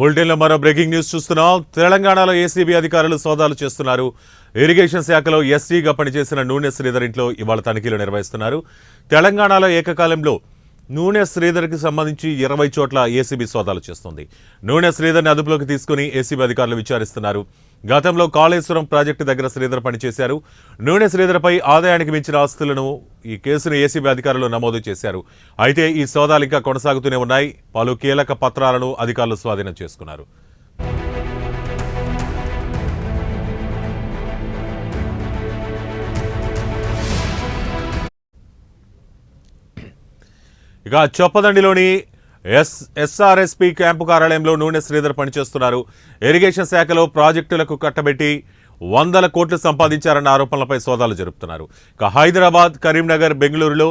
బులెటిన్లో మరో breaking news చూస్తున్నాం. తెలంగాణలో ఏసీబీ అధికారులు సోదాలు చేస్తున్నారు. ఇరిగేషన్ శాఖలో ఎస్సీగా పనిచేసిన నూనె శ్రీధర్ ఇంట్లో ఇవాళ తనిఖీలు నిర్వహిస్తున్నారు. తెలంగాణలో ఏకకాలంలో నూనె శ్రీధర్కి సంబంధించి 20 చోట్ల ఏసీబీ సోదాలు చేస్తుంది. నూనె శ్రీధర్ని అదుపులోకి తీసుకుని ఏసీబీ అధికారులు విచారిస్తున్నారు. గతంలో కాళేశ్వరం ప్రాజెక్టు దగ్గర శ్రీధర్ పనిచేశారు. నూనె శ్రీధర్పై ఆదాయానికి మించిన ఆస్తులను ఈ కేసును ఏసీబీ అధికారులు నమోదు చేశారు. అయితే ఈ సోదాలు ఇంకా కొనసాగుతూనే ఉన్నాయి. పలు కీలక పత్రాలను అధికారులు స్వాధీనం చేసుకున్నారు. ఇక చొప్పదండిలోని ఎస్ఆర్ఎస్పీ క్యాంపు కార్యాలయంలో నూనె శ్రీధర్ పనిచేస్తున్నారు. ఇరిగేషన్ శాఖలో ప్రాజెక్టులకు కట్టబెట్టి 100 కోట్లు సంపాదించారన్న ఆరోపణలపై సోదాలు జరుపుతున్నారు. ఇక హైదరాబాద్, కరీంనగర్, బెంగళూరులో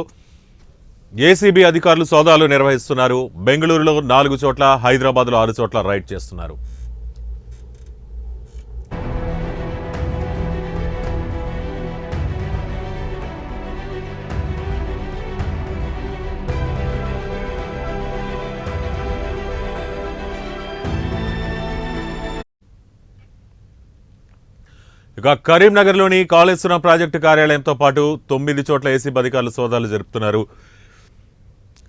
ఏసీబీ అధికారులు సోదాలు నిర్వహిస్తున్నారు. బెంగళూరులో 4 చోట్ల, హైదరాబాద్లో 6 చోట్ల రైడ్ చేస్తున్నారు. ఇక కరీంనగర్లోని కాళేశ్వరం ప్రాజెక్టు కార్యాలయంతో పాటు 9 చోట్ల ఏసీబీ అధికారులు సోదాలు జరుపుతున్నారు.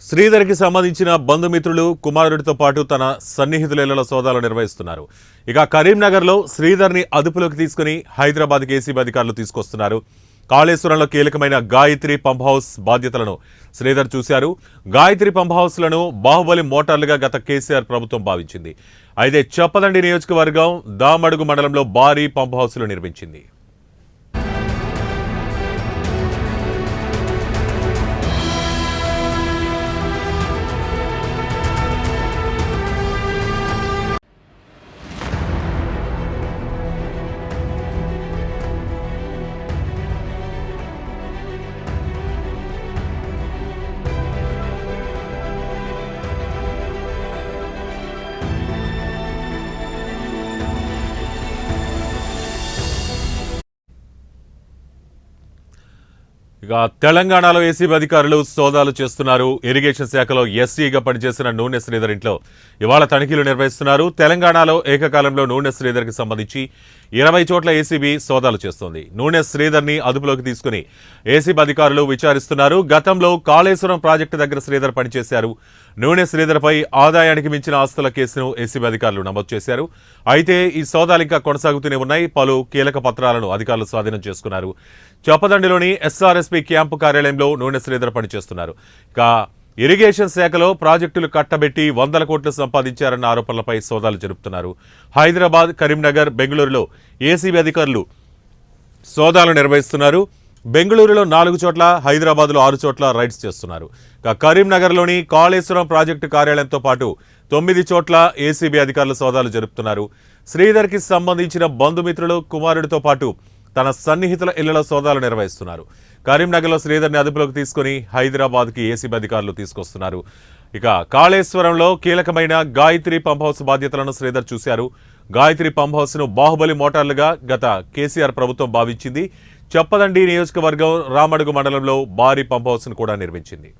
శ్రీధర్కి సంబంధించిన బంధుమిత్రులు, కుమారుడితో పాటు తన సన్నిహితుల సోదాలు నిర్వహిస్తున్నారు. ఇక కరీంనగర్లో శ్రీధర్ని అదుపులోకి తీసుకుని హైదరాబాద్కి ఏసీబీ అధికారులు తీసుకొస్తున్నారు. కాళేశ్వరంలో కీలకమైన గాయత్రి పంప్ హౌస్ బాధ్యతలను శ్రీధర్ చూశారు. గాయత్రి పంప్ హౌస్లను బాహుబలి మోటార్లుగా గత కేసీఆర్ ప్రభుత్వం భావించింది. అయితే చొప్పదండి నియోజకవర్గం దామడుగు మండలంలో భారీ పంప్ హౌస్లు నిర్మించింది. ఇక తెలంగాణలో ఏసీబీ అధికారులు సోదాలు చేస్తున్నారు. ఇరిగేషన్ శాఖలో ఎస్సీగా పనిచేసిన నూనె శ్రీధర్ ఇంట్లో ఇవాళ తనిఖీలు నిర్వహిస్తున్నారు. తెలంగాణలో ఏకకాలంలో నూనె శ్రీధర్కి సంబంధించి 20 చోట్ల ఏసీబీ సోదాలు చేస్తోంది. నూనె శ్రీధర్ని అదుపులోకి తీసుకుని ఏసీబీ అధికారులు విచారిస్తున్నారు. గతంలో కాళేశ్వరం ప్రాజెక్టు దగ్గర శ్రీధర్ పనిచేశారు. నూనె శ్రీధర్పై ఆదాయానికి మించిన ఆస్తుల కేసును ఏసీబీ అధికారులు నమోదు చేశారు. అయితే ఈ సోదాలు ఇంకా కొనసాగుతూనే ఉన్నాయి. పలు కీలక పత్రాలను అధికారులు స్వాధీనం చేసుకున్నారు. చొప్పదండిలోని ఎస్ఆర్ఎస్పీ క్యాంపు కార్యాలయంలో నూనె శ్రీధర్ పనిచేస్తున్నారు. ఇక ఇరిగేషన్ శాఖలో ప్రాజెక్టులు కట్టబెట్టి 100 కోట్లు సంపాదించారన్న ఆరోపణలపై సోదాలు జరుపుతున్నారు. హైదరాబాద్, కరీంనగర్, బెంగళూరులో ఏసీబీ అధికారులు సోదాలు నిర్వహిస్తున్నారు. బెంగళూరులో 4 చోట్ల, హైదరాబాద్లో 6 చోట్ల రైడ్స్ చేస్తున్నారు. కరీంనగర్లోని కాళేశ్వరం ప్రాజెక్టు కార్యాలయంతో పాటు 9 చోట్ల ఏసీబీ అధికారులు సోదాలు జరుపుతున్నారు. శ్రీధర్కి సంబంధించిన బంధుమిత్రులు, కుమారుడితో పాటు తన సన్నిహితుల ఇళ్లలో సోదాలు నిర్వహిస్తున్నారు. కరీంనగర్లో శ్రీధర్ని అదుపులోకి తీసుకుని హైదరాబాద్కి ఏసీబీ అధికారులు తీసుకొస్తున్నారు. ఇక కాళేశ్వరంలో కీలకమైన గాయత్రి పంప్ హౌస్ బాధ్యతలను శ్రీధర్ చూశారు. గాయత్రి పంప్ హౌస్ను బాహుబలి మోటార్లుగా గత కేసీఆర్ ప్రభుత్వం భావించింది. చొప్పదండి నియోజకవర్గం రామడుగు మండలంలో భారీ పంప్ హౌస్ను కూడా నిర్మించింది.